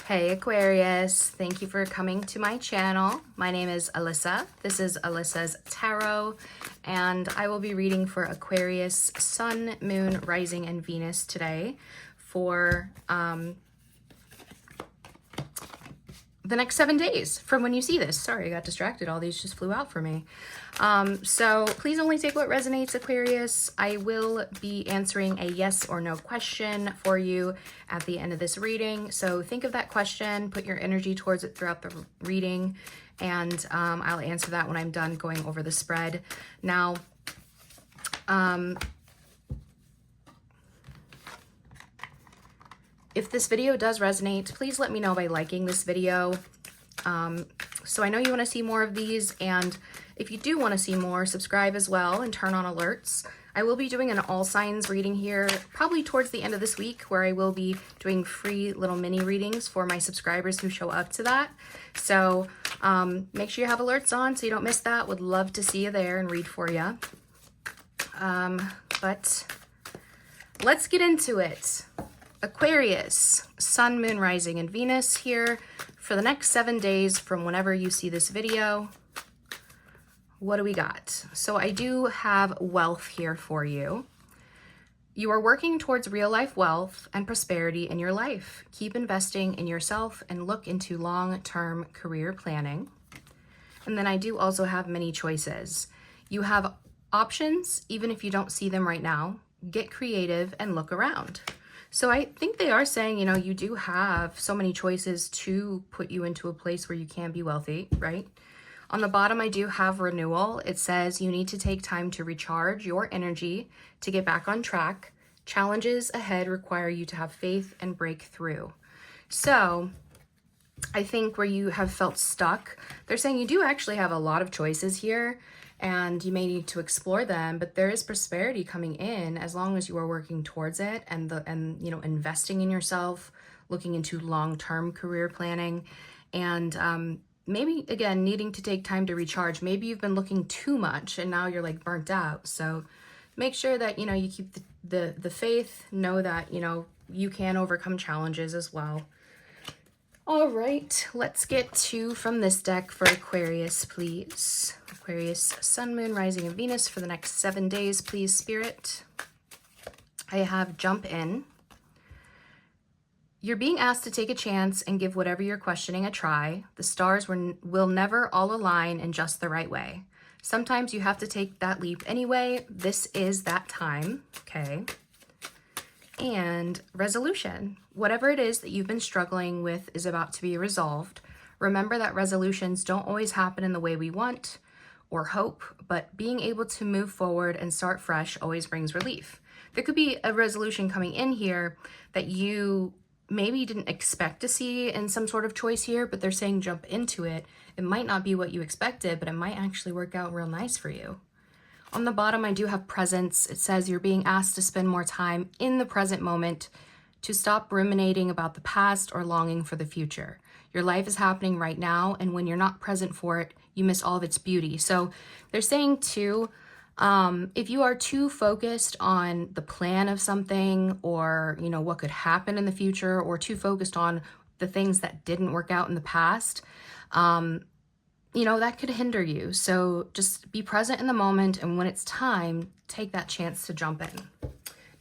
Hey Aquarius, thank you for coming to my channel. My name is Alyssa. This is Alyssa's Tarot, and I will be reading for Aquarius, Sun, Moon, Rising, and Venus today for the next 7 days from when you see this. Sorry, I got distracted. All these just flew out for me. So please only take what resonates, Aquarius. I will be answering a yes or no question for you at the end of this reading. So think of that question, put your energy towards it throughout the reading, and I'll answer that when I'm done going over the spread. Now, if this video does resonate, please let me know by liking this video. So I know you want to see more of these, and if you do want to see more, subscribe as well and turn on alerts. I will be doing an all signs reading here probably towards the end of this week, where I will be doing free little mini readings for my subscribers who show up to that. So make sure you have alerts on so you don't miss that. Would love to see you there and read for you. But let's get into it. Aquarius, Sun, Moon, Rising, and Venus here for the next 7 days from whenever you see this video. What do we got? So I do have wealth here for you. You are working towards real life wealth and prosperity in your life. Keep investing in yourself and look into long-term career planning. And then I do also have many choices. You have options, even if you don't see them right now. Get creative and look around. So I think they are saying, you know, you do have so many choices to put you into a place where you can be wealthy, right? On the bottom, I do have renewal. It says you need to take time to recharge your energy to get back on track. Challenges ahead require you to have faith and break through. So I think where you have felt stuck, they're saying you do actually have a lot of choices here, and you may need to explore them, but there is prosperity coming in as long as you are working towards it and you know, investing in yourself, looking into long-term career planning, and maybe again needing to take time to recharge. Maybe you've been looking too much and now you're like burnt out. So make sure that, you know, you keep the faith, know that, you know, you can overcome challenges as well. All right, let's get two from this deck for Aquarius, please. Aquarius, Sun, Moon, Rising, and Venus for the next 7 days, please, Spirit. I have Jump In. You're being asked to take a chance and give whatever you're questioning a try. The stars will never all align in just the right way. Sometimes you have to take that leap anyway. This is that time, okay? And resolution. Whatever it is that you've been struggling with is about to be resolved. Remember that resolutions don't always happen in the way we want or hope, but being able to move forward and start fresh always brings relief. There could be a resolution coming in here that you maybe didn't expect to see in some sort of choice here, but they're saying jump into it. It might not be what you expected, but it might actually work out real nice for you. On the bottom, I do have presence. It says you're being asked to spend more time in the present moment, to stop ruminating about the past or longing for the future. Your life is happening right now, and when you're not present for it, you miss all of its beauty. So they're saying too, if you are too focused on the plan of something, or, you know, what could happen in the future, or too focused on the things that didn't work out in the past, you know, that could hinder you. So just be present in the moment, and when it's time, take that chance to jump in.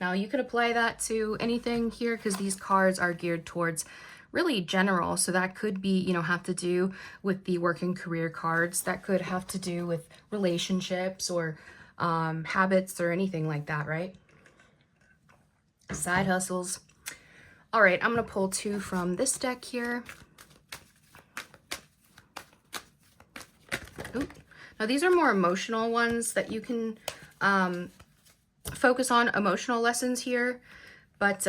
Now, you could apply that to anything here because these cards are geared towards really general. So that could be, you know, have to do with the work and career cards. That could have to do with relationships or habits or anything like that, right? Side hustles. All right, I'm going to pull two from this deck here. Ooh. Now, these are more emotional ones that you can focus on, emotional lessons here, but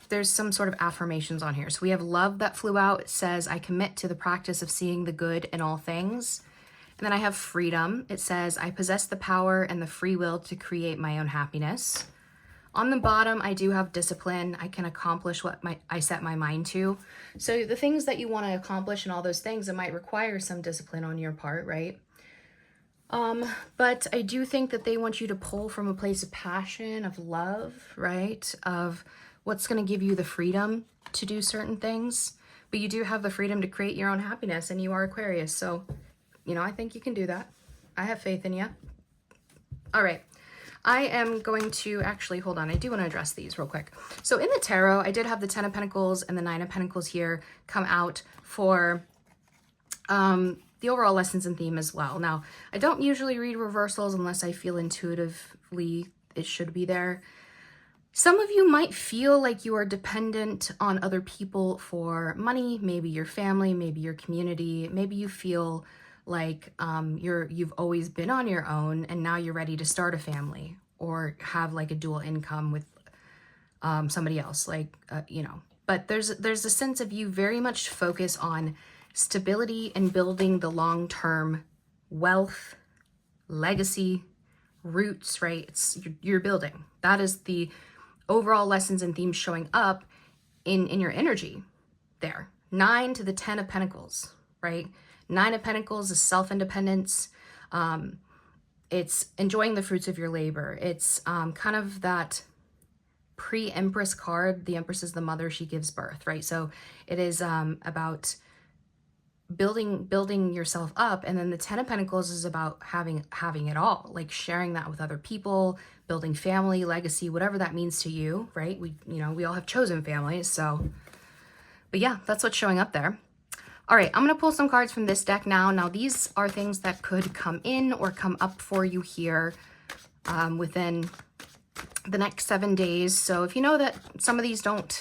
there's some sort of affirmations on here. So we have love that flew out. It says, I commit to the practice of seeing the good in all things. And then I have freedom. It says, I possess the power and the free will to create my own happiness. On the bottom, I do have discipline. I can accomplish what I set my mind to. So the things that you want to accomplish and all those things, it might require some discipline on your part, right? But I do think that they want you to pull from a place of passion, of love, right? Of what's going to give you the freedom to do certain things, but you do have the freedom to create your own happiness, and you are Aquarius. So, you know, I think you can do that. I have faith in you. All right. I am going to actually, hold on, I do want to address these real quick. So in the tarot, I did have the 10 of Pentacles and the 9 of Pentacles here come out for the overall lessons and theme as well. Now, I don't usually read reversals unless I feel intuitively it should be there. Some of you might feel like you are dependent on other people for money, maybe your family, maybe your community, maybe you feel like you've always been on your own and now you're ready to start a family or have like a dual income with somebody else, like, you know. But there's a sense of you very much focus on stability and building the long-term wealth, legacy, roots, right? You're building. That is the overall lessons and themes showing up in your energy there. 9 to the 10 of Pentacles, right? 9 of Pentacles is self-independence. It's enjoying the fruits of your labor. It's kind of that pre-Empress card. The Empress is the mother, she gives birth, right? So it is about building yourself up. And then the 10 of Pentacles is about having it all, like sharing that with other people, building family, legacy, whatever that means to you, right? We all have chosen families. So, but yeah, that's what's showing up there. All right, I'm going to pull some cards from this deck now. Now, these are things that could come in or come up for you here within the next 7 days. So if you know that some of these don't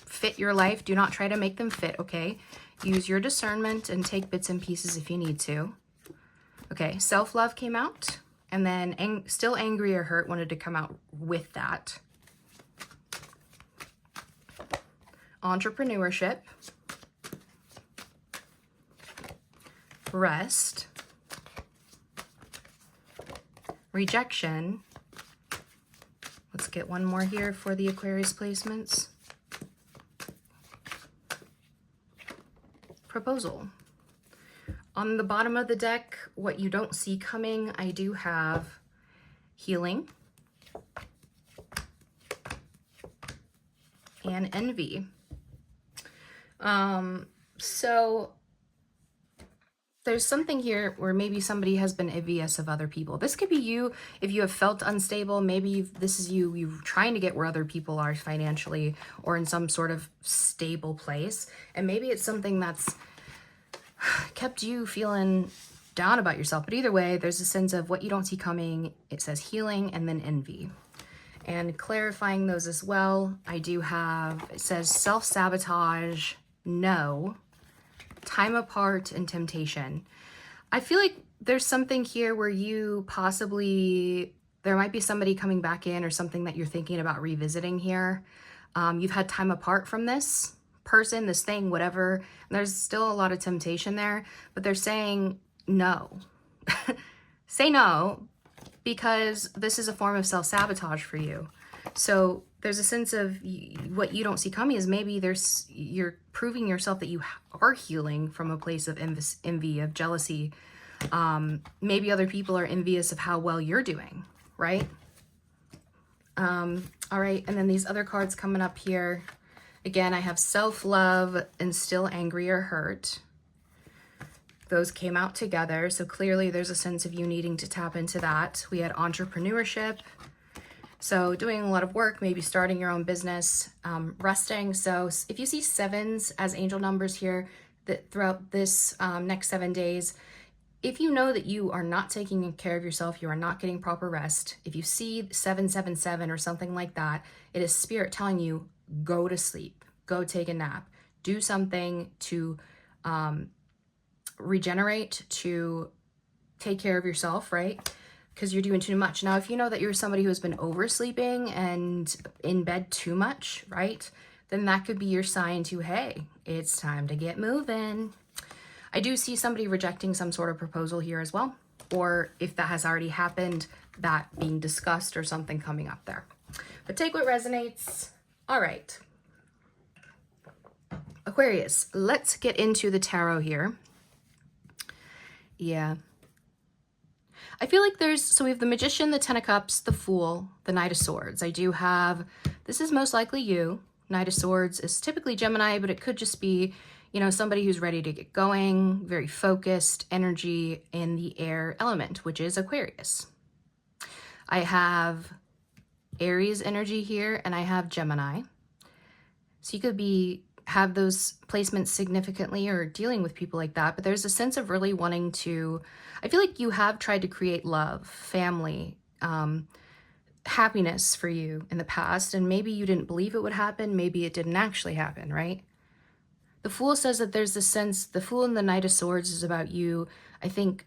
fit your life, do not try to make them fit, okay? Use your discernment and take bits and pieces if you need to. Okay, self-love came out, and then still angry or hurt wanted to come out with that. Entrepreneurship. Rest, rejection. Let's get one more here for the Aquarius placements. Proposal. On the bottom of the deck, what you don't see coming, I do have healing and envy. So there's something here where maybe somebody has been envious of other people. This could be you if you have felt unstable. Maybe this is you trying to get where other people are financially or in some sort of stable place. And maybe it's something that's kept you feeling down about yourself. But either way, there's a sense of what you don't see coming. It says healing and then envy. And clarifying those as well, I do have, it says self-sabotage, no, time apart, and temptation. I feel like there's something here where you possibly, there might be somebody coming back in or something that you're thinking about revisiting here. You've had time apart from this person, this thing, whatever. There's still a lot of temptation there, but they're saying no. Say no, because this is a form of self-sabotage for you. So there's a sense of what you don't see coming is maybe you're proving yourself that you are healing from a place of envy, of jealousy. Maybe other people are envious of how well you're doing, right? All right, and then these other cards coming up here. Again, I have self-love and still angry or hurt. Those came out together, so clearly there's a sense of you needing to tap into that. We had entrepreneurship. So doing a lot of work, maybe starting your own business, resting. So if you see 7s as angel numbers here that throughout this next 7 days, if you know that you are not taking care of yourself, you are not getting proper rest, if you see 777 or something like that, it is spirit telling you, go to sleep, go take a nap, do something to regenerate, to take care of yourself, right? Because you're doing too much. Now, if you know that you're somebody who has been oversleeping and in bed too much, right? Then that could be your sign to, hey, it's time to get moving. I do see somebody rejecting some sort of proposal here as well. Or if that has already happened, that being discussed or something coming up there. But take what resonates. All right. Aquarius, let's get into the tarot here. Yeah. I feel like so we have the Magician, the Ten of Cups, the Fool, the Knight of Swords. I do have, this is most likely you. Knight of Swords is typically Gemini, but it could just be, you know, somebody who's ready to get going, very focused, energy in the air element, which is Aquarius. I have Aries energy here, and I have Gemini. So you could have those placements significantly or dealing with people like that, but there's a sense of really wanting to, I feel like you have tried to create love, family, happiness for you in the past, and maybe you didn't believe it would happen, maybe it didn't actually happen, right? The Fool says that there's this sense, the Fool and the Knight of Swords is about you, I think,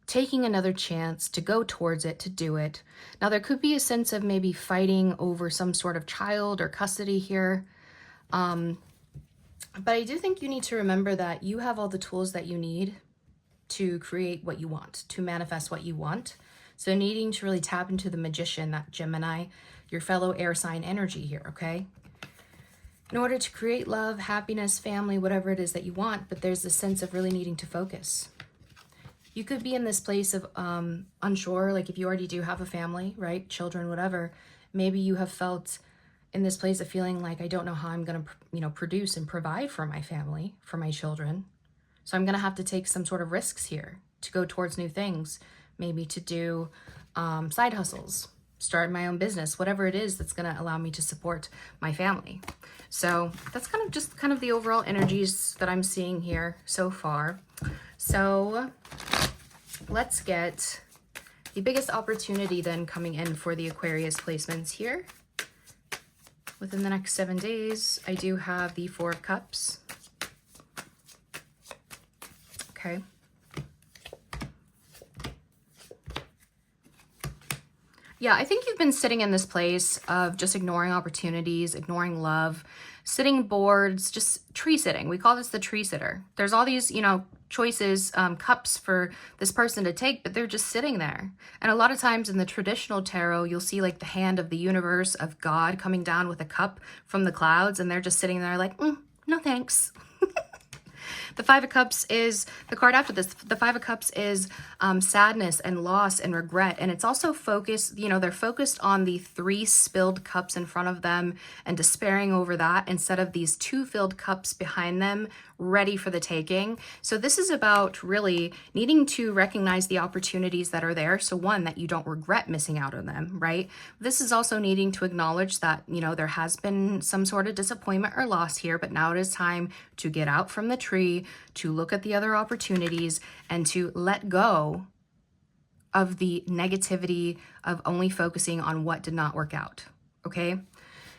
taking another chance to go towards it, to do it. Now there could be a sense of maybe fighting over some sort of child or custody here. But I do think you need to remember that you have all the tools that you need to create what you want, to manifest what you want. So needing to really tap into the Magician, that Gemini, your fellow air sign energy here, okay? In order to create love, happiness, family, whatever it is that you want, but there's this sense of really needing to focus. You could be in this place of unsure, like if you already do have a family, right? Children, whatever. Maybe you have felt in this place of feeling like, I don't know how I'm going to, you know, produce and provide for my family, for my children. So I'm going to have to take some sort of risks here to go towards new things, maybe to do side hustles, start my own business, whatever it is that's going to allow me to support my family. So that's kind of the overall energies that I'm seeing here so far. So let's get the biggest opportunity then coming in for the Aquarius placements here. Within the next 7 days, I do have the Four of Cups. Okay. Yeah, I think you've been sitting in this place of just ignoring opportunities, ignoring love, sitting boards, just tree sitting. We call this the tree sitter. There's all these, you know, choices, cups for this person to take, but they're just sitting there. And a lot of times in the traditional tarot, you'll see like the hand of the universe, of God coming down with a cup from the clouds, and they're just sitting there like, no thanks. The Five of Cups is the card after this. The Five of Cups is sadness and loss and regret. And it's also focused, you know, they're focused on the 3 spilled cups in front of them and despairing over that instead of these 2 filled cups behind them ready for the taking. So this is about really needing to recognize the opportunities that are there. So one, that you don't regret missing out on them, right? This is also needing to acknowledge that, you know, there has been some sort of disappointment or loss here, but now it is time to get out from the tree, to look at the other opportunities, and to let go of the negativity of only focusing on what did not work out, okay?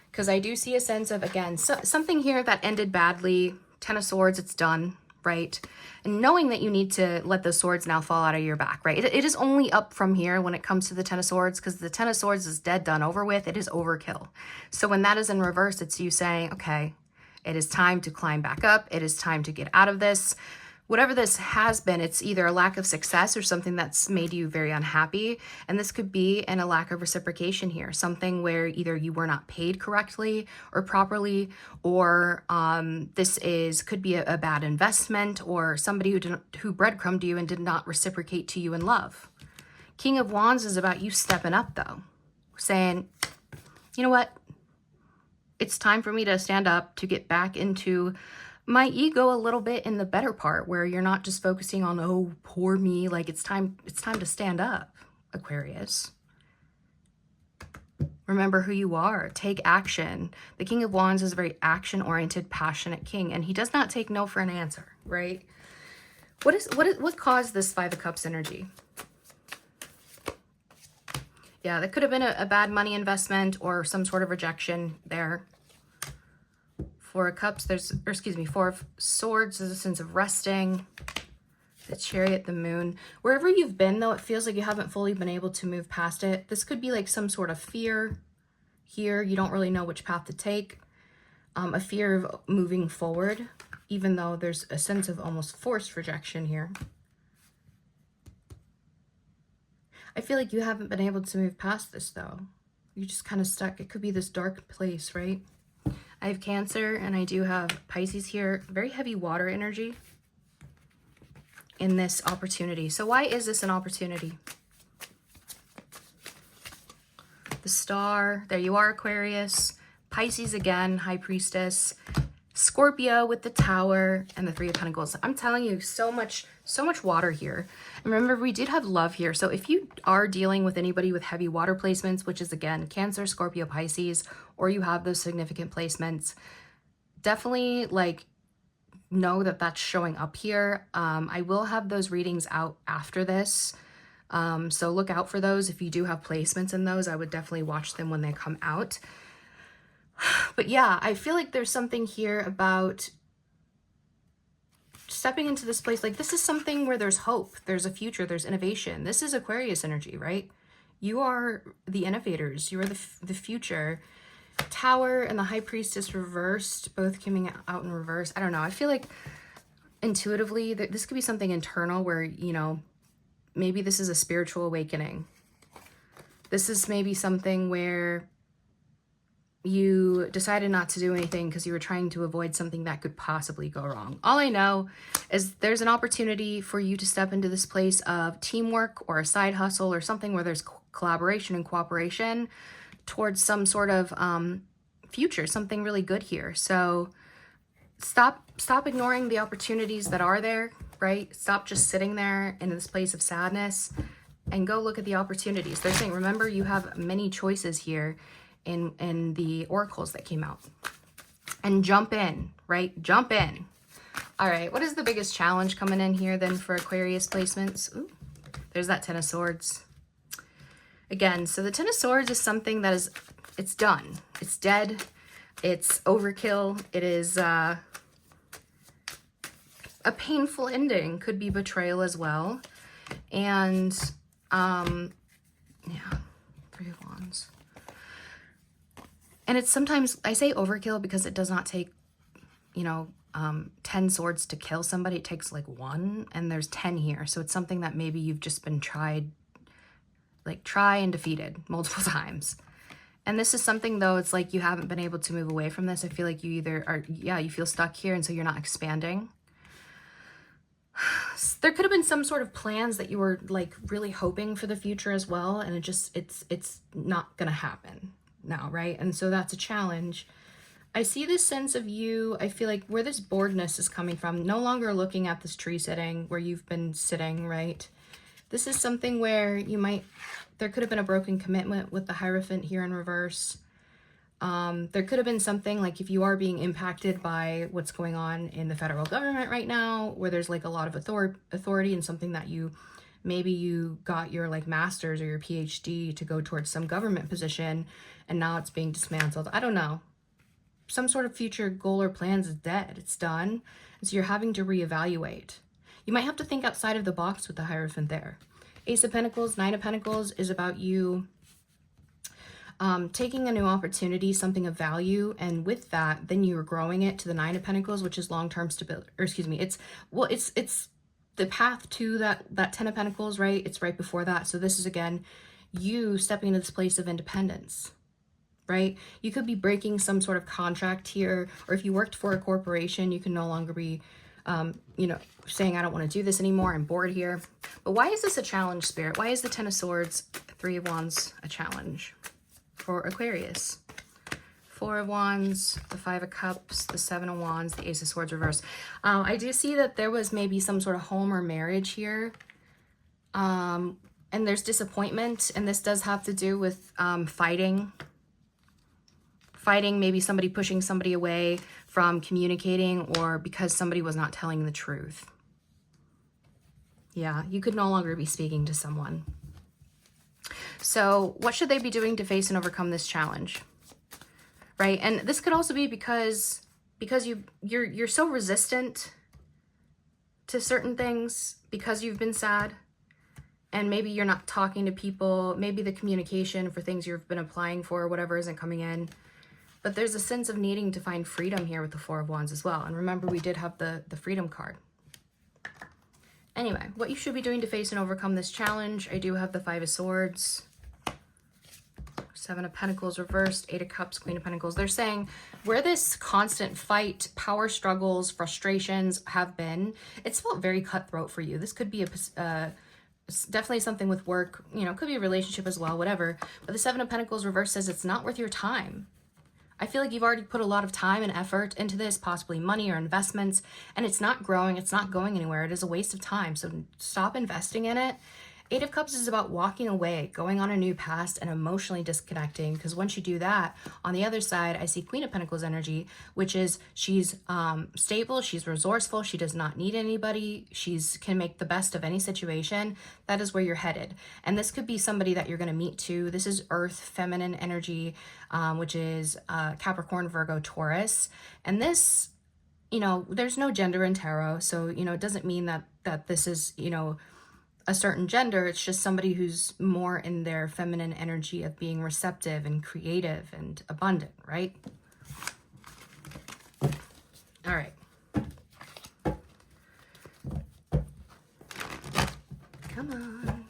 Because I do see a sense of, again, something here that ended badly. Ten of Swords, it's done, right? And knowing that you need to let those swords now fall out of your back, right? It is only up from here when it comes to the Ten of Swords, because the Ten of Swords is dead, done, over with. It is overkill. So when that is in reverse, it's you saying, okay, it is time to climb back up. It is time to get out of this. Whatever this has been, it's either a lack of success or something that's made you very unhappy. And this could be in a lack of reciprocation here, something where either you were not paid correctly or properly, or could be a bad investment, or somebody who breadcrumbed you and did not reciprocate to you in love. King of Wands is about you stepping up though, saying, you know what? It's time for me to stand up, to get back into my ego a little bit in the better part, where you're not just focusing on, oh, poor me. Like it's time to stand up, Aquarius. Remember who you are. Take action. The King of Wands is a very action-oriented, passionate king, and he does not take no for an answer, right? What caused this Five of Cups energy? Yeah, that could have been a bad money investment or some sort of rejection there. Four of Cups, Four of Swords, there's a sense of resting. The Chariot, the Moon. Wherever you've been, though, it feels like you haven't fully been able to move past it. This could be like some sort of fear here. You don't really know which path to take. A fear of moving forward, even though there's a sense of almost forced rejection here. I feel like you haven't been able to move past this, though. You're just kind of stuck. It could be this dark place, right? I have Cancer, and I do have Pisces here. Very heavy water energy in this opportunity. So why is this an opportunity? the Star. There you are, Aquarius. Pisces again, High Priestess. Scorpio with the Tower and the Three of Pentacles. I'm telling you, so much water here. And remember, we did have love here. So if you are dealing with anybody with heavy water placements, which is again, Cancer, Scorpio, Pisces, or you have those significant placements, definitely like know that that's showing up here. I will have those readings out after this. So look out for those. If you do have placements in those, I would definitely watch them when they come out. But yeah, I feel like there's something here about stepping into this place. Like this is something where there's hope, there's a future, there's innovation. This is Aquarius energy, right? You are the innovators. You are the future. Tower and the High Priestess reversed, both coming out in reverse. I don't know. I feel like intuitively that this could be something internal where, you know, maybe this is a spiritual awakening. This is maybe something where you decided not to do anything because you were trying to avoid something that could possibly go wrong. All I know is there's an opportunity for you to step into this place of teamwork or a side hustle or something where there's collaboration and cooperation towards some sort of future, something really good here. So stop ignoring the opportunities that are there, right? Stop just sitting there in this place of sadness and go look at the opportunities. They're saying, remember, you have many choices here in the oracles that came out. And jump in, right? Jump in. All right, what is the biggest challenge coming in here then for Aquarius placements? Ooh, there's that Ten of Swords. Again, so the Ten of Swords is something that is, it's done. It's dead. It's overkill. It is a painful ending. Could be betrayal as well. And, yeah, Three of Wands. And it's sometimes, I say overkill because it does not take, you know, 10 swords to kill somebody. It takes like 1, and there's 10 here. So it's something that maybe you've just been tried and defeated multiple times. And this is something, though, it's like you haven't been able to move away from this. I feel like you either are, yeah, you feel stuck here, and so you're not expanding. There could have been some sort of plans that you were like really hoping for the future as well, and it's not gonna happen now, right? And so that's a challenge. I see this sense of you, I feel like where this boredness is coming from, no longer looking at this tree sitting where you've been sitting, right? This is something where you might, there could have been a broken commitment with the Hierophant here in reverse. There could have been something like if you are being impacted by what's going on in the federal government right now, where there's like a lot of authority and something that you, maybe you got your like master's or your PhD to go towards some government position and now it's being dismantled. I don't know. Some sort of future goal or plans is dead. It's done. And so you're having to reevaluate. You might have to think outside of the box with the Hierophant there. Ace of Pentacles, Nine of Pentacles is about you taking a new opportunity, something of value, and with that, then you're growing it to the Nine of Pentacles, which is long-term stability, or excuse me, it's the path to that Ten of Pentacles, right? It's right before that. So this is, again, you stepping into this place of independence, right? You could be breaking some sort of contract here, or if you worked for a corporation, you can no longer be, you know, saying, I don't want to do this anymore, I'm bored here. But why is this a challenge, Spirit? Why is the Ten of Swords, Three of Wands a challenge for Aquarius? Four of Wands, the Five of Cups, the Seven of Wands, the Ace of Swords reverse. I do see that there was maybe some sort of home or marriage here. And there's disappointment, and this does have to do with fighting, maybe somebody pushing somebody away from communicating, or because somebody was not telling the truth. Yeah, you could no longer be speaking to someone. So what should they be doing to face and overcome this challenge? Right? And this could also be because you're so resistant to certain things because you've been sad, and maybe you're not talking to people, maybe the communication for things you've been applying for or whatever isn't coming in. But there's a sense of needing to find freedom here with the Four of Wands as well. And remember, we did have the freedom card. Anyway, what you should be doing to face and overcome this challenge. I do have the Five of Swords, Seven of Pentacles reversed, Eight of Cups, Queen of Pentacles. They're saying where this constant fight, power struggles, frustrations have been, it's felt very cutthroat for you. This could be It's definitely something with work, you know, could be a relationship as well, whatever. But the Seven of Pentacles reverse says it's not worth your time. I feel like you've already put a lot of time and effort into this, possibly money or investments, and it's not growing, it's not going anywhere. It is a waste of time. So stop investing in it. Eight of Cups is about walking away, going on a new path, and emotionally disconnecting. Because once you do that, on the other side, I see Queen of Pentacles energy, which is she's stable, she's resourceful, she does not need anybody, she's can make the best of any situation. That is where you're headed. And this could be somebody that you're going to meet too. This is Earth, feminine energy, which is Capricorn, Virgo, Taurus. And this, you know, there's no gender in tarot. So, you know, it doesn't mean that this is, you know, a certain gender. It's just somebody who's more in their feminine energy of being receptive and creative and abundant, right? All right. Come on.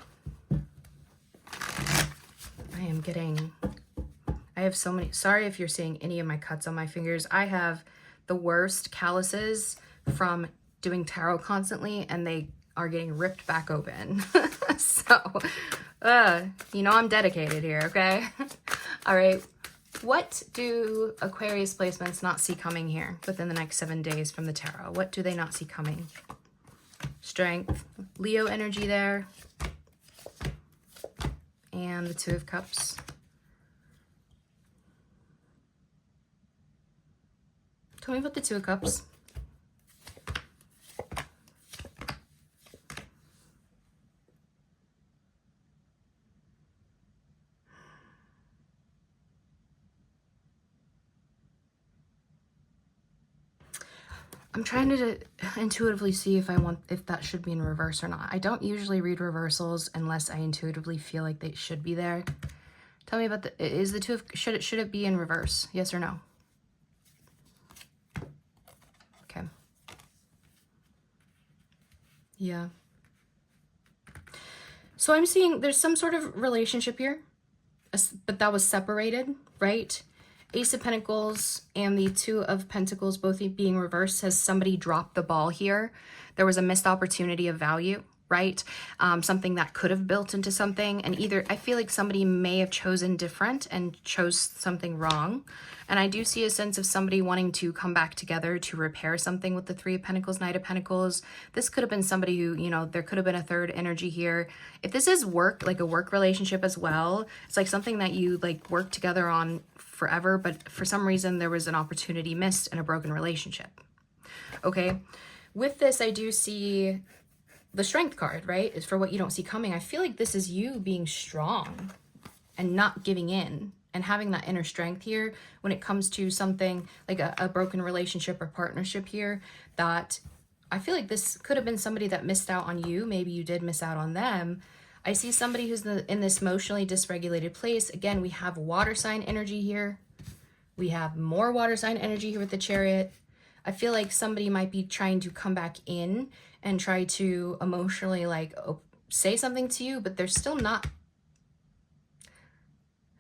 I have so many, sorry if you're seeing any of my cuts on my fingers. I have the worst calluses from doing tarot constantly, and they are getting ripped back open. So, you know, I'm dedicated here, okay? All right. What do Aquarius placements not see coming here within the next 7 days from the tarot? What do they not see coming? Strength, Leo energy there, and the Two of Cups. Tell me about the Two of Cups. I'm trying to intuitively see if that should be in reverse or not. I don't usually read reversals unless I intuitively feel like they should be there. Tell me about is the should it be in reverse? Yes or no? Okay. Yeah. So I'm seeing there's some sort of relationship here, but that was separated, right? Ace of Pentacles and the Two of Pentacles both being reversed says somebody dropped the ball here. There was a missed opportunity of value, right? Something that could have built into something. And either I feel like somebody may have chosen different and chose something wrong. And I do see a sense of somebody wanting to come back together to repair something with the Three of Pentacles, Knight of Pentacles. This could have been somebody who, you know, there could have been a third energy here. If this is work, like a work relationship as well, it's like something that you like work together on forever, but for some reason there was an opportunity missed in a broken relationship. Okay, with this I do see the Strength card, right? Is for what you don't see coming. I feel like this is you being strong and not giving in and having that inner strength here when it comes to something like a broken relationship or partnership here. That I feel like this could have been somebody that missed out on you. Maybe you did miss out on them. I see somebody who's in this emotionally dysregulated place. Again, we have water sign energy here. We have more water sign energy here with the Chariot. I feel like somebody might be trying to come back in and try to emotionally like say something to you, but they're still not,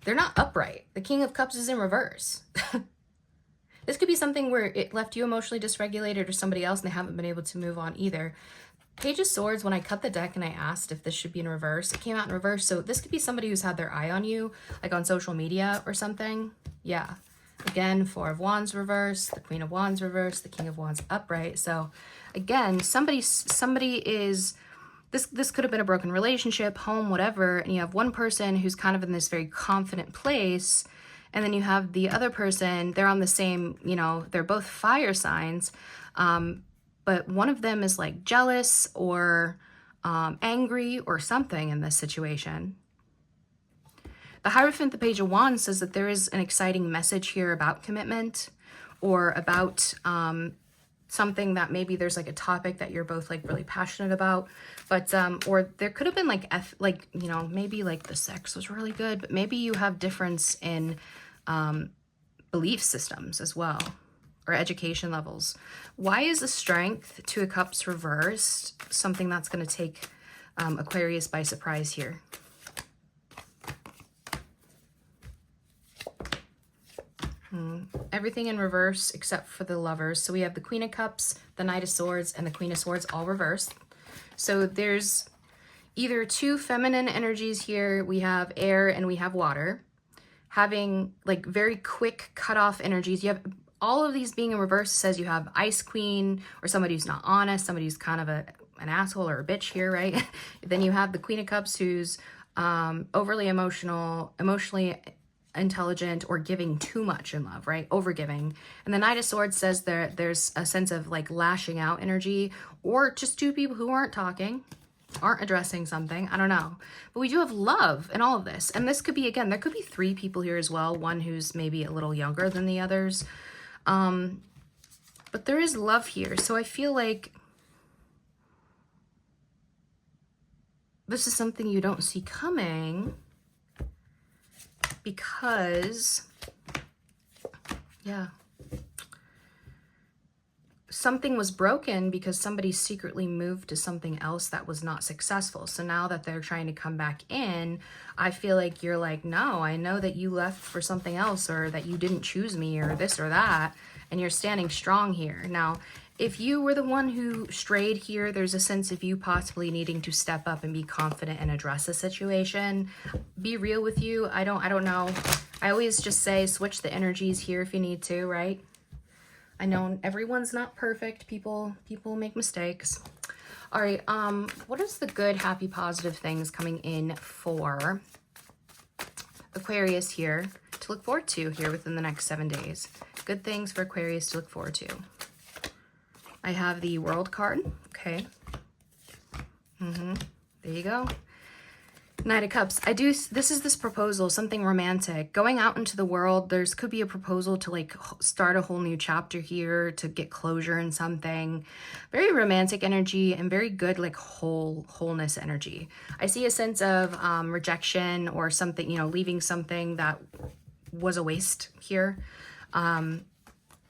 they're not upright. The King of Cups is in reverse. This could be something where it left you emotionally dysregulated or somebody else and they haven't been able to move on either. Page of Swords, when I cut the deck and I asked if this should be in reverse, it came out in reverse. So this could be somebody who's had their eye on you, like on social media or something. Yeah. Again, Four of Wands reverse, the Queen of Wands reverse, the King of Wands upright. So again, somebody is, this could have been a broken relationship, home, whatever. And you have one person who's kind of in this very confident place. And then you have the other person, they're on the same, you know, they're both fire signs. But one of them is like jealous or angry or something in this situation. The Hierophant, the Page of Wands, says that there is an exciting message here about commitment or about something that maybe there's like a topic that you're both like really passionate about. But, or there could have been like, you know, maybe like the sex was really good, but maybe you have difference in belief systems as well, or education levels. Why is the Strength, Two of Cups reversed, something that's going to take Aquarius by surprise here? Everything in reverse except for the Lovers. So we have the Queen of Cups, the Knight of Swords, and the Queen of Swords all reversed. So there's, either two feminine energies here. We have air and we have water, having like very quick cutoff energies. You have all of these being in reverse. Says you have Ice Queen, or somebody who's not honest, somebody who's kind of an asshole or a bitch here, right? Then you have the Queen of Cups, who's overly emotionally intelligent, or giving too much in love, right? Overgiving. And the Knight of Swords says there's a sense of like lashing out energy, or just two people who aren't talking, aren't addressing something. I don't know. But we do have love in all of this. And this could be, again, there could be three people here as well. One who's maybe a little younger than the others. But there is love here. So I feel like this is something you don't see coming, because, yeah, something was broken because somebody secretly moved to something else that was not successful. So now that they're trying to come back in, I feel like you're like, no, I know that you left for something else, or that you didn't choose me, or this or that, and you're standing strong here. Now, if you were the one who strayed here, there's a sense of you possibly needing to step up and be confident and address a situation. Be real with you. I don't know. I always just say switch the energies here if you need to, right? I know everyone's not perfect. People make mistakes. All right, what is the good, happy, positive things coming in for Aquarius here to look forward to here within the next 7 days? Good things for Aquarius to look forward to. I have the World card. Okay. There you go. Knight of Cups. This is this proposal, something romantic. Going out into the world, could be a proposal to like start a whole new chapter here, to get closure in something. Very romantic energy and very good like wholeness energy. I see a sense of rejection, or something, you know, leaving something that was a waste here.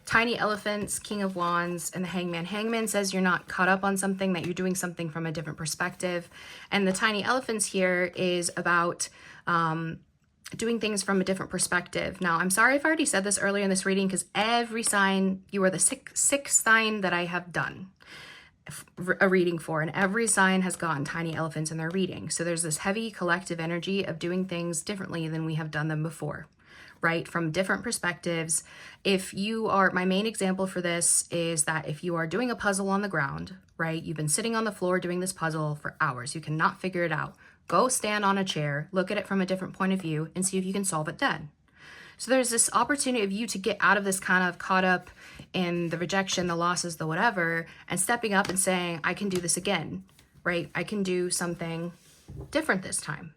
Tiny Elephants, King of Wands, and the Hangman. Hangman says you're not caught up on something, that you're doing something from a different perspective. And the Tiny Elephants here is about doing things from a different perspective. Now, I'm sorry if I already said this earlier in this reading, because every sign, you are the sixth sign that I have done a reading for, and every sign has gotten Tiny Elephants in their reading. So there's this heavy collective energy of doing things differently than we have done them before, right? From different perspectives. If you are, my main example for this is that if you are doing a puzzle on the ground, right? You've been sitting on the floor doing this puzzle for hours. You cannot figure it out. Go stand on a chair, look at it from a different point of view, and see if you can solve it then. So there's this opportunity of you to get out of this kind of caught up in the rejection, the losses, the whatever, and stepping up and saying, I can do this again, right? I can do something different this time.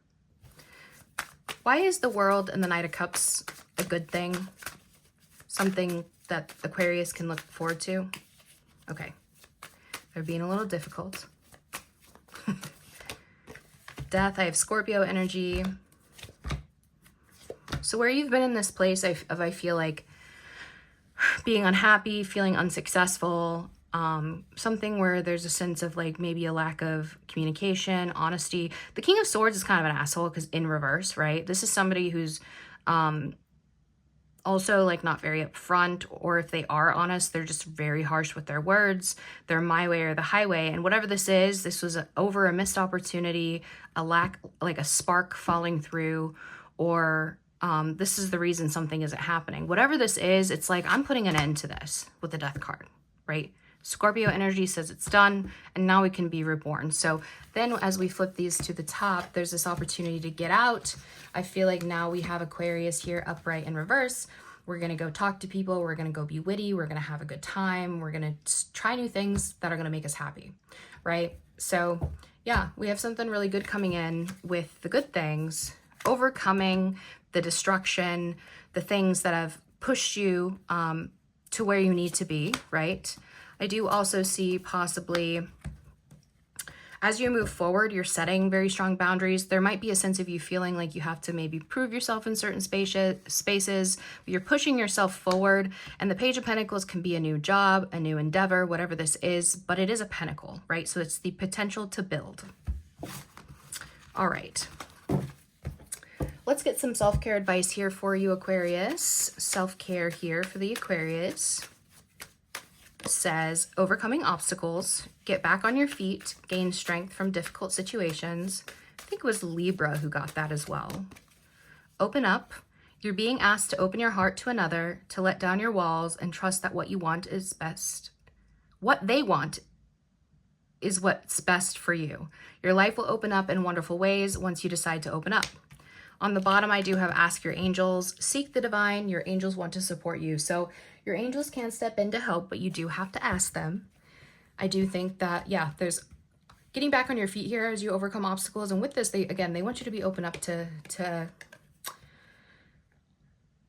Why is the World and the Knight of Cups a good thing? Something that Aquarius can look forward to? Okay. They're being a little difficult. Death, I have Scorpio energy. So where you've been in this place I feel like being unhappy, feeling unsuccessful, something where there's a sense of like maybe a lack of communication, honesty. The King of Swords is kind of an asshole because in reverse, right? This is somebody who's also like not very upfront, or if they are honest, they're just very harsh with their words. They're my way or the highway. And whatever this was over a missed opportunity, a lack, like a spark falling through, or this is the reason something isn't happening. Whatever this is, it's like, I'm putting an end to this with the Death card, right? Scorpio energy says it's done, and now we can be reborn. So then as we flip these to the top, there's this opportunity to get out. I feel like now we have Aquarius here upright in reverse. We're going to go talk to people. We're going to go be witty. We're going to have a good time. We're going to try new things that are going to make us happy, right? So yeah, we have something really good coming in with the good things, overcoming the destruction, the things that have pushed you to where you need to be, right? I do also see possibly as you move forward, you're setting very strong boundaries. There might be a sense of you feeling like you have to maybe prove yourself in certain spaces, but you're pushing yourself forward. And the Page of Pentacles can be a new job, a new endeavor, whatever this is, but it is a pentacle, right? So it's the potential to build. All right. Let's get some self-care advice here for you, Aquarius. Self-care here for the Aquarius. says, overcoming obstacles, get back on your feet, gain strength from difficult situations. I think it was Libra who got that as well. Open up. You're being asked to open your heart to another, to let down your walls and trust that what you want is best. What they want is what's best for you. Your life will open up in wonderful ways once you decide to open up. On the bottom, I do have ask your angels, seek the divine. Your angels want to support you. So your angels can step in to help, but you do have to ask them. I do think that, yeah, there's getting back on your feet here as you overcome obstacles. And with this, they want you to be open up to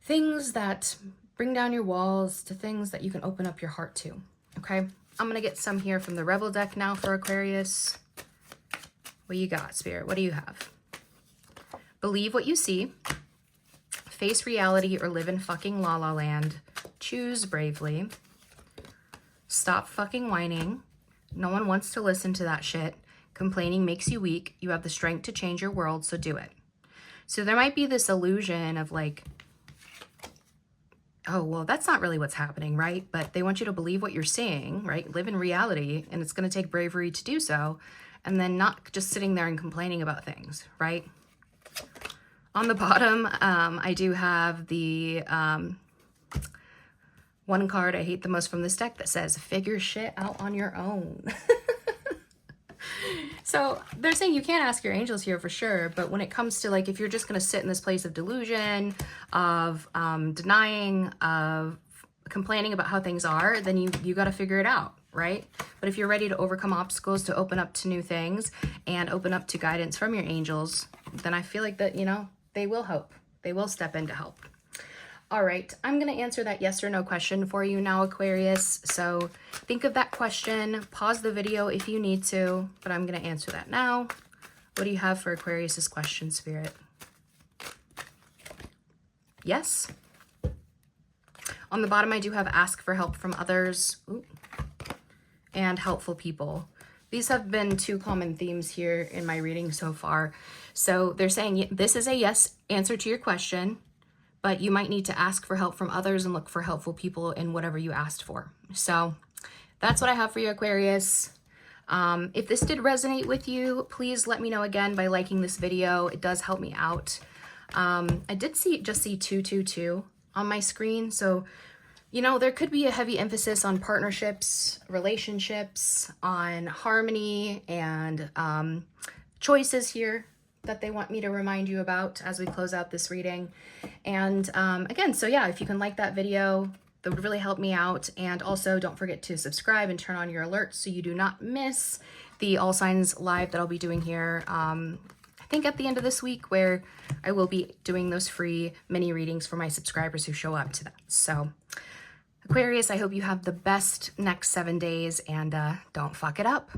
things that bring down your walls, to things that you can open up your heart to, okay? I'm going to get some here from the Rebel deck now for Aquarius. What you got, Spirit? What do you have? Believe what you see. Face reality or live in fucking la la land. Choose bravely. Stop fucking whining. No one wants to listen to that shit. Complaining makes you weak. You have the strength to change your world, so do it. So there might be this illusion of like, oh, well, that's not really what's happening, right? But they want you to believe what you're seeing, right? Live in reality, and it's going to take bravery to do so, and then not just sitting there and complaining about things, right? On the bottom, I do have the one card I hate the most from this deck that says, figure shit out on your own. So they're saying you can't ask your angels here for sure, but when it comes to like, if you're just going to sit in this place of delusion, of denying, of complaining about how things are, then you got to figure it out, right? But if you're ready to overcome obstacles, to open up to new things and open up to guidance from your angels, then I feel like that, you know, they will help. They will step in to help. All right, I'm going to answer that yes or no question for you now, Aquarius. So think of that question, pause the video if you need to, but I'm going to answer that now. What do you have for Aquarius's question, Spirit? Yes. On the bottom, I do have ask for help from others. Ooh. And helpful people. These have been two common themes here in my reading so far. So they're saying this is a yes answer to your question, but you might need to ask for help from others and look for helpful people in whatever you asked for. So that's what I have for you, Aquarius. If this did resonate with you, please let me know again by liking this video. It does help me out. I did just see 222 on my screen. So, you know, there could be a heavy emphasis on partnerships, relationships, on harmony and choices here that they want me to remind you about as we close out this reading. And again, so yeah, if you can like that video, that would really help me out. And also don't forget to subscribe and turn on your alerts so you do not miss the All Signs live that I'll be doing here. I think at the end of this week, where I will be doing those free mini readings for my subscribers who show up to that. So Aquarius, I hope you have the best next 7 days and don't fuck it up.